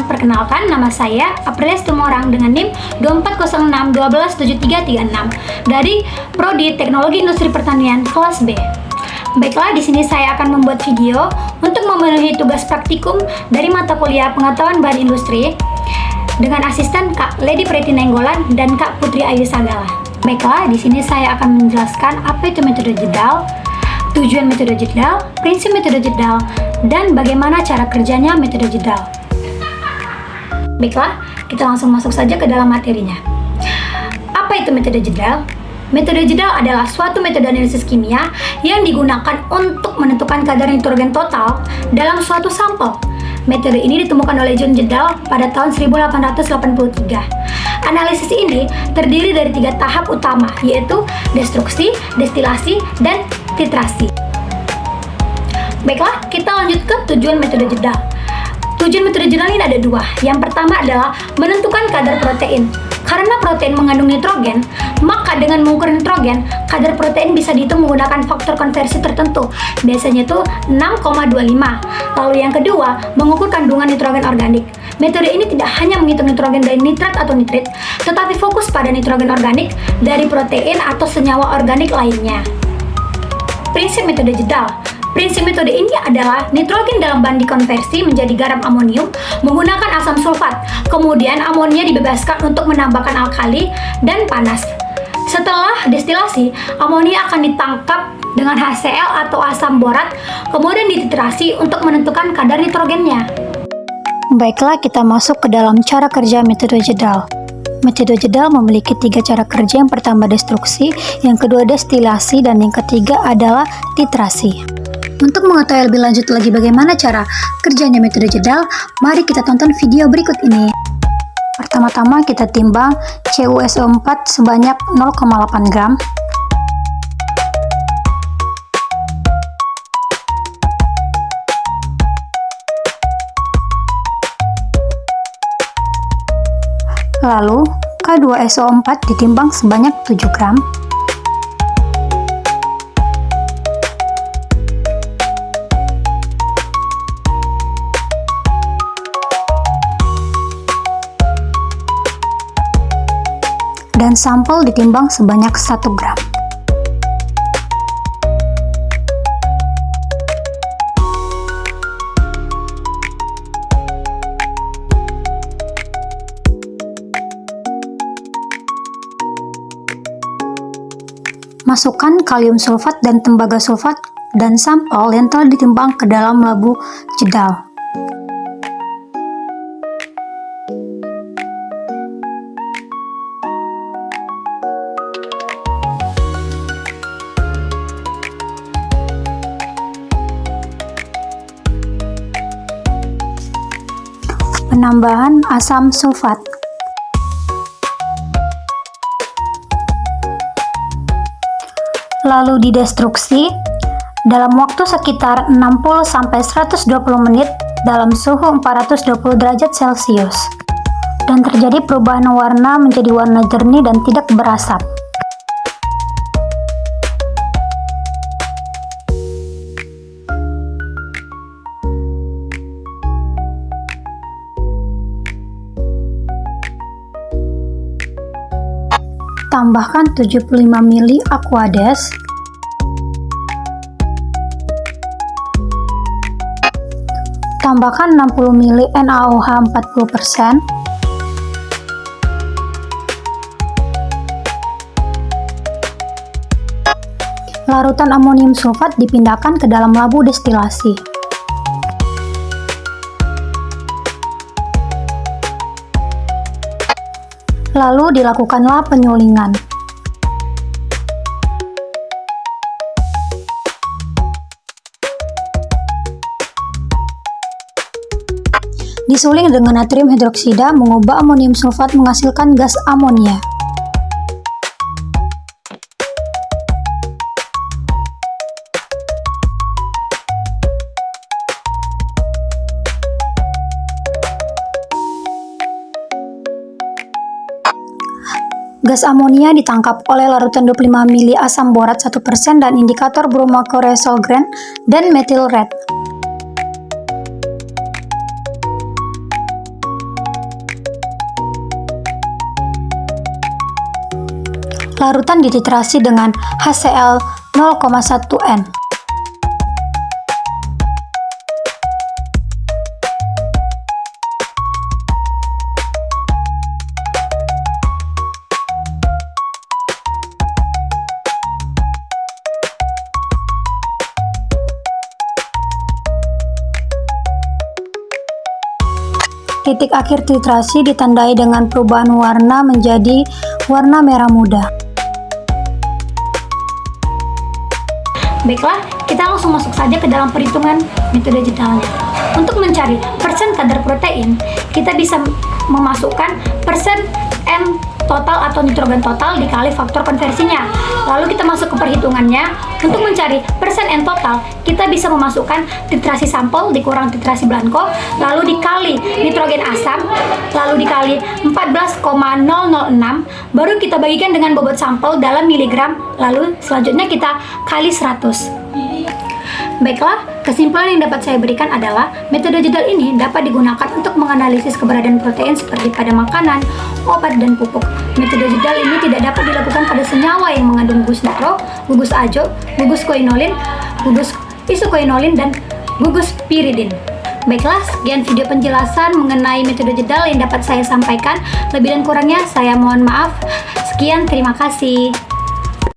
perkenalkan nama saya Aprilis Tumorang dengan NIM 2406127336 dari Prodi Teknologi Industri Pertanian kelas B. Baiklah, di sini saya akan membuat video untuk memenuhi tugas praktikum dari mata kuliah Pengetahuan Bahan Industri dengan asisten Kak Lady Preti Nenggolan dan Kak Putri Ayu Sagala. Baiklah, di sini saya akan menjelaskan apa itu metode jedal, tujuan metode jedal, prinsip metode jedal, dan bagaimana cara kerjanya metode jedal. Baiklah, kita langsung masuk saja ke dalam materinya. Apa itu metode jedal? Metode jedal adalah suatu metode analisis kimia yang digunakan untuk menentukan kadar nitrogen total dalam suatu sampel. Metode ini ditemukan oleh John Jedal pada tahun 1883. Analisis ini terdiri dari 3 tahap utama, yaitu destruksi, destilasi, dan titrasi. Baiklah, kita lanjut ke tujuan metode jedal. Tujuan metode jedal ini ada 2. Yang pertama adalah menentukan kadar protein. Karena protein mengandung nitrogen, maka dengan mengukur nitrogen, kadar protein bisa dihitung menggunakan faktor konversi tertentu. Biasanya itu 6,25. Lalu yang kedua, mengukur kandungan nitrogen organik. Metode ini tidak hanya menghitung nitrogen dari nitrat atau nitrit, tetapi fokus pada nitrogen organik dari protein atau senyawa organik lainnya. Prinsip metode jedal. Prinsip metode ini adalah nitrogen dalam bahan dikonversi menjadi garam amonium menggunakan asam sulfat. Kemudian amonia dibebaskan untuk menambahkan alkali dan panas. Setelah destilasi, amonia akan ditangkap dengan HCl atau asam borat, kemudian dititrasi untuk menentukan kadar nitrogennya. Baiklah, kita masuk ke dalam cara kerja metode jedal. Metode jedal memiliki 3 cara kerja. Yang pertama destruksi, yang kedua destilasi, dan yang ketiga adalah titrasi. Untuk mengetahui lebih lanjut lagi bagaimana cara kerjanya metode jedal, mari kita tonton video berikut ini. Pertama-tama kita timbang CuSO4 sebanyak 0,8 gram. Lalu K2SO4 ditimbang sebanyak 7 gram. Dan sampel ditimbang sebanyak 1 gram. Masukkan kalium sulfat dan tembaga sulfat dan sampel yang telah ditimbang ke dalam labu jedal. Penambahan asam sulfat. Lalu didestruksi dalam waktu sekitar 60-120 menit dalam suhu 420 derajat Celcius dan terjadi perubahan warna menjadi warna jernih dan tidak berasap. Tambahkan 75 ml Aquades, tambahkan 60 ml NaOH 40%, larutan amonium sulfat dipindahkan ke dalam labu destilasi. Lalu dilakukanlah penyulingan. Disuling dengan natrium hidroksida mengubah amonium sulfat menghasilkan gas amonia. Gas amonia ditangkap oleh larutan 25 mili asam borat 1% dan indikator bromocoresol dan methyl red. larutan dititrasi dengan HCl 0,1N. Titik akhir titrasi ditandai dengan perubahan warna menjadi warna merah muda. Baiklah, kita langsung masuk saja ke dalam perhitungan metode jedalnya. Untuk mencari persen kadar protein, kita bisa memasukkan persen N total atau nitrogen total dikali faktor konversinya. Lalu kita masuk ke perhitungannya. Untuk mencari persen N total, kita bisa memasukkan titrasi sampel dikurang titrasi blanko, lalu dikali nitrogen asam, lalu dikali 14,006, baru kita bagikan dengan bobot sampel dalam miligram, lalu selanjutnya kita kali 100. Baiklah, kesimpulan yang dapat saya berikan adalah metode jedal ini dapat digunakan untuk menganalisis keberadaan protein seperti pada makanan, obat, dan pupuk. Metode jedal ini tidak dapat dilakukan pada senyawa yang mengandung gugus nitro, gugus azo, gugus koinolin, gugus isokoinolin, dan gugus piridin. Baiklah, sekian video penjelasan mengenai metode jedal yang dapat saya sampaikan. Lebih dan kurangnya saya mohon maaf. Sekian, terima kasih.